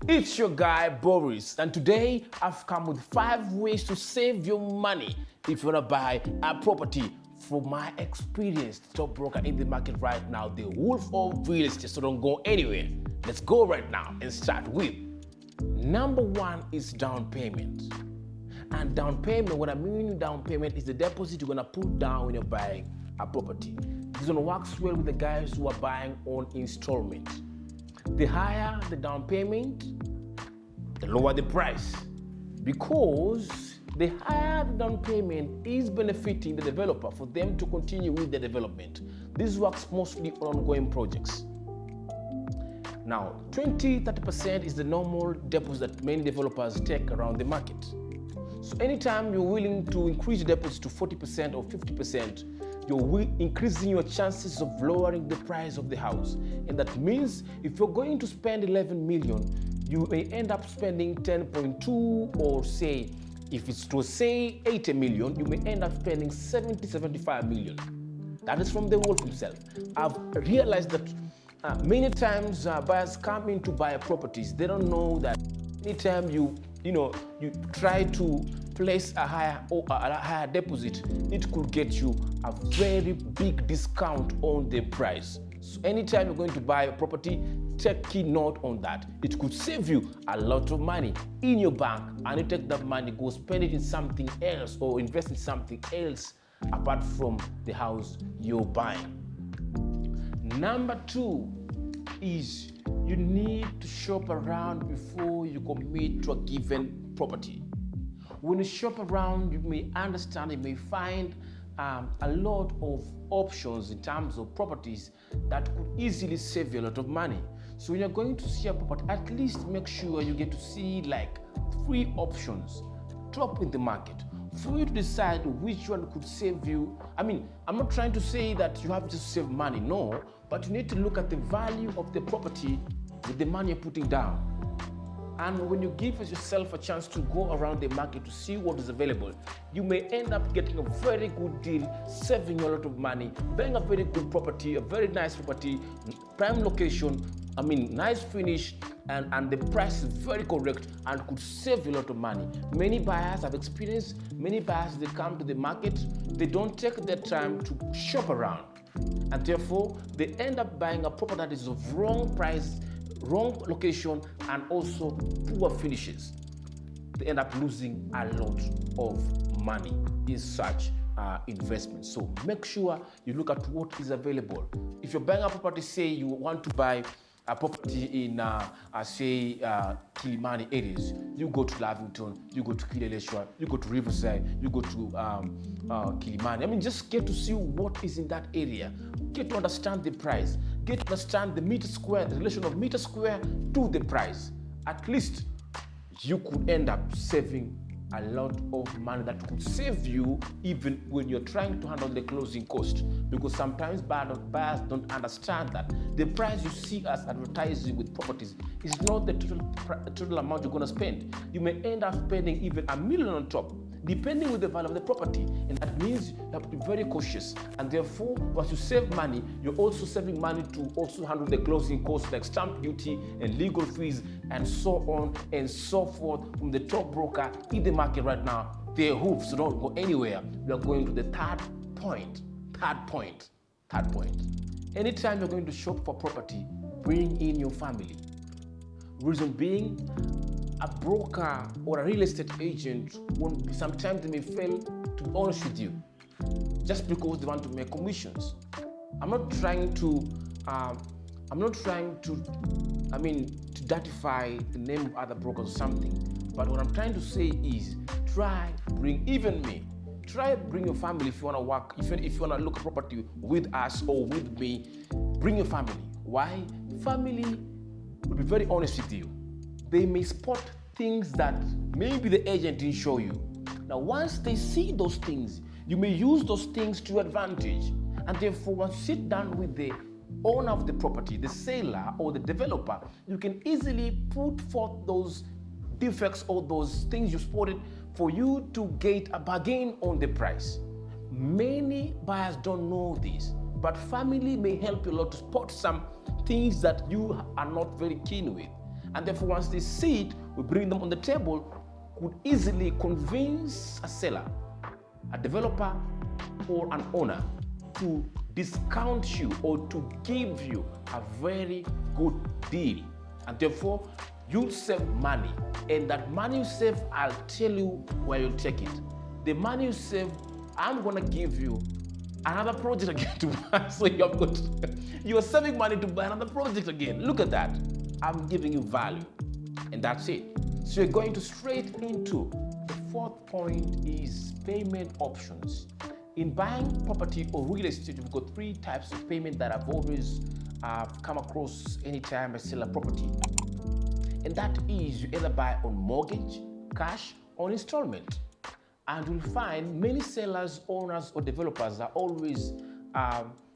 It's your guy Boris, and today I've come with 5 ways to save your money if you want to buy a property. From my experienced top broker in the market right now, the wolf of real estate, so don't go anywhere. Let's go right now and start with number 1 is down payment. And down payment, what I mean with down payment is the deposit you're gonna put down when you're buying a property. This one works well with the guys who are buying on installment. The higher the down payment, the lower the price, because the higher the down payment is benefiting the developer for them to continue with the development. This works mostly on ongoing projects. Now, 20-30% is the normal deposit that many developers take around the market. So anytime you're willing to increase the deposit to 40% or 50%, you're increasing your chances of lowering the price of the house. And that means if you're going to spend 11 million, you may end up spending 10.2, or say, if it's to say 80 million, you may end up spending 75 million. That is from the wolf himself. I've realized that many times buyers come in to buy properties. They don't know that anytime you try to place a higher deposit, it could get you a very big discount on the price. So anytime you're going to buy a property, take key note on that. It could save you a lot of money in your bank, and you take that money, go spend it in something else or invest in something else apart from the house you're buying. Number 2 is you need to shop around before you commit to a given property. When you shop around, you may understand, you may find a lot of options in terms of properties that could easily save you a lot of money. So when you're going to see a property, at least make sure you get to see like 3 options top in the market for you to decide which one could save you. I mean, I'm not trying to say that you have to save money, no, but you need to look at the value of the property with the money you're putting down. And when you give yourself a chance to go around the market to see what is available, you may end up getting a very good deal, saving you a lot of money, buying a very good property, a very nice property, prime location, nice finish, and the price is very correct and could save you a lot of money. Many buyers have experienced, many buyers, they come to the market, they don't take their time to shop around. And therefore, they end up buying a property that is of wrong price, wrong location, and also poor finishes. They end up losing a lot of money in such investments. So make sure you look at what is available. If you're buying a property, say you want to buy a property in Kilimani areas, you go to Lavington, you go to Kileleshwa, you go to Riverside, you go to Kilimani. Just get to see what is in that area. Get to understand the price. Get to understand the meter square, the relation of meter square to the price. At least you could end up saving a lot of money that could save you even when you're trying to handle the closing cost. Because sometimes buyers don't understand that the price you see as advertising with properties is not the total amount you're going to spend. You may end up spending even $1 million on top, depending with the value of the property. And that means you have to be very cautious. And therefore, once you save money, you're also saving money to also handle the closing costs like stamp duty and legal fees and so on and so forth from the top broker in the market right now. They're hoops, so don't go anywhere. We are going to the third point. Anytime you're going to shop for property, bring in your family. Reason being, a broker or a real estate agent sometimes they may fail to be honest with you just because they want to make commissions. I'm not trying to dirtify the name of other brokers or something, but what I'm trying to say is try bring your family if you want to work, if you want to look at property with us or with me. Bring your family. Why? Family will be very honest with you. They may spot things that maybe the agent didn't show you. Now, once they see those things, you may use those things to your advantage. And therefore, once you sit down with the owner of the property, the seller or the developer, you can easily put forth those defects or those things you spotted for you to get a bargain on the price. Many buyers don't know this, but family may help you a lot to spot some things that you are not very keen with. And therefore, once they see it, we bring them on the table, could easily convince a seller, a developer, or an owner to discount you or to give you a very good deal. And therefore, you save money. And that money you save, I'll tell you where you'll take it. The money you save, I'm gonna give you another project again to buy. So you're saving money to buy another project again. Look at that. I'm giving you value. And that's it. So you're going to straight into the fourth point is payment options. In buying property or real estate, you've got three types of payment that I've always come across anytime I sell a property. And that is you either buy on mortgage, cash, or installment. And you'll find many sellers, owners, or developers are always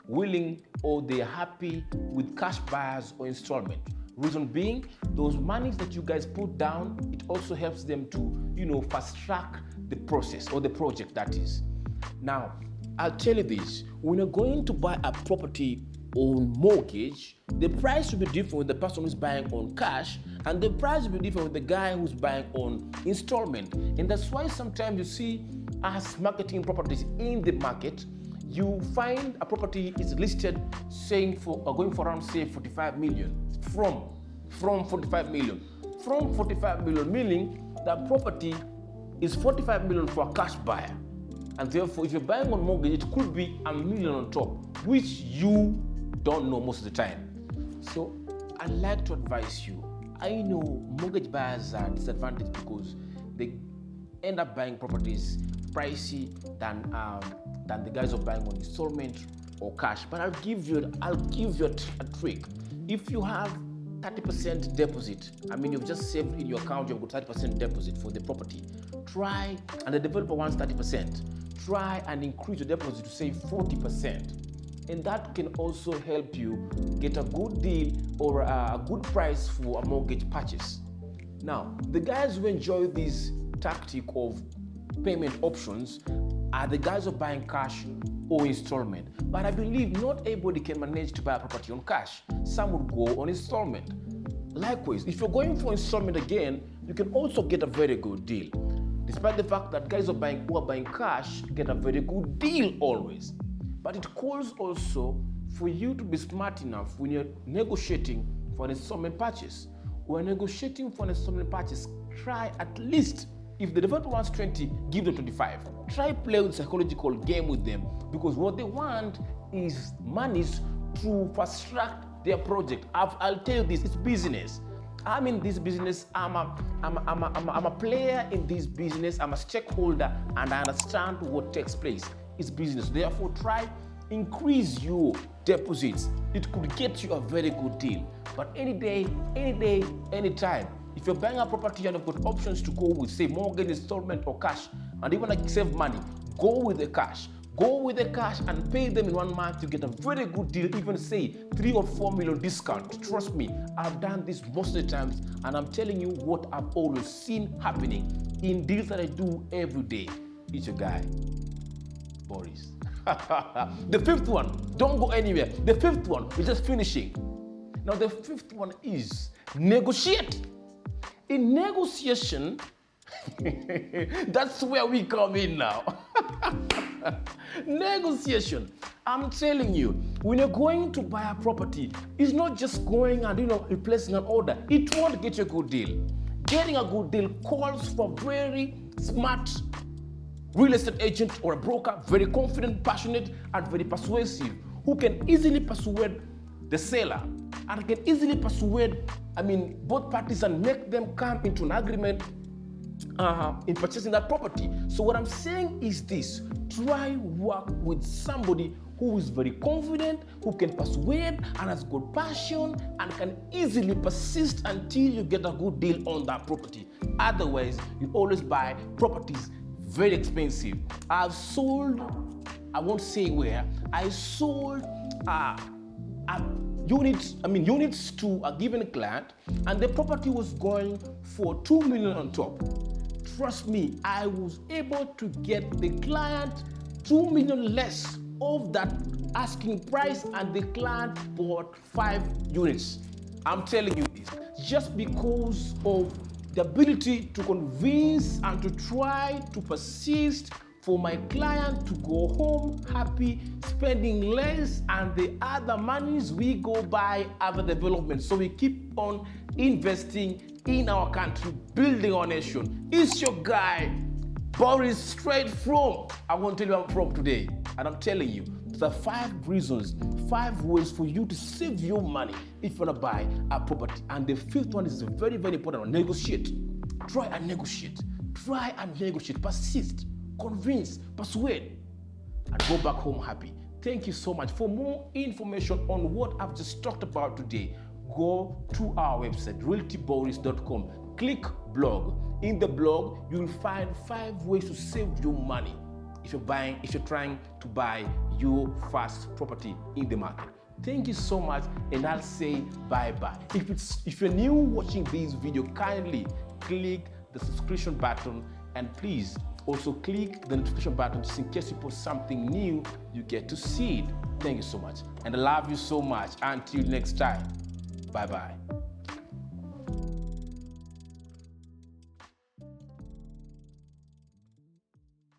willing or they're happy with cash buyers or installment. Reason being, those monies that you guys put down, it also helps them to, fast track the process or the project that is. Now, I'll tell you this, when you're going to buy a property on mortgage, the price will be different with the person who's buying on cash, and the price will be different with the guy who's buying on installment. And that's why sometimes you see us marketing properties in the market, you find a property is listed saying going for around say 45 million from 45 million. From 45 million, meaning that property is 45 million for a cash buyer. And therefore, if you're buying on mortgage, it could be $1 million on top, which you don't know most of the time. So I'd like to advise you. I know mortgage buyers are disadvantaged because they end up buying properties pricey than the guys who are buying on installment or cash. But I'll give you a trick. If you have 30% deposit, you've just saved in your account, you've got 30% deposit for the property. Try, and the developer wants 30%. Try and increase your deposit to say 40%. And that can also help you get a good deal or a good price for a mortgage purchase. Now, the guys who enjoy this tactic of payment options are the guys who are buying cash or installment. But I believe not everybody can manage to buy a property on cash. Some would go on installment. Likewise, if you're going for installment again, you can also get a very good deal. Despite the fact that guys who are buying cash get a very good deal always. But it calls also for you to be smart enough when you're negotiating for an installment purchase. When negotiating for an installment purchase, try at least, if the developer wants 20, give them 25. Try play with psychological game with them, because what they want is monies to fast track their project. I'll tell you this, it's business. I'm in this business, I'm a player in this business, I'm a stakeholder, and I understand what takes place. It's business. Therefore, try increase your deposits. It could get you a very good deal. But any day, anytime, if you're buying a property and you've got options to go with, say, mortgage, installment, or cash, and even like save money, go with the cash. Go with the cash and pay them in 1 month to get a very good deal, even say 3 or 4 million discount. Trust me, I've done this most of the times, and I'm telling you what I've always seen happening in deals that I do every day. It's your guy, Boris. The fifth one, don't go anywhere. The fifth one, we're just finishing. Now the fifth one is negotiate. In negotiation, that's where we come in now. Negotiation. I'm telling you, when you're going to buy a property, it's not just going and replacing an order. It won't get you a good deal. Getting a good deal calls for very smart real estate agent or a broker, very confident, passionate, and very persuasive, who can easily persuade the seller and can easily persuade, both parties and make them come into an agreement in purchasing that property. So what I'm saying is this: try work with somebody who is very confident, who can persuade and has good passion and can easily persist until you get a good deal on that property. Otherwise, you always buy properties very expensive. I've sold, I won't say where, I sold units to a given client, and the property was going for 2 million on top. Trust me, I was able to get the client 2 million less of that asking price, and the client bought 5 units. I'm telling you this just because of the ability to convince and to try to persist for my client to go home happy, spending less, and the other monies we go buy other developments. So we keep on investing in our country, building our nation. It's your guy, Boris, straight from, I won't tell you where I'm from today. And I'm telling you, there are 5 reasons, 5 ways for you to save your money if you want to buy a property. And the 5th one is a very, very important one. Negotiate. Try and negotiate. Try and negotiate. Persist. Convince. Persuade. And go back home happy. Thank you so much. For more information on what I've just talked about today, go to our website, realtyboris.com. Click blog. In the blog, you will find 5 ways to save your money if you're trying to buy your first property in the market. Thank you so much, and I'll say bye-bye. If you're new watching this video, kindly click the subscription button, and please also click the notification button just in case you post something new, you get to see it. Thank you so much, and I love you so much. Until next time, bye-bye.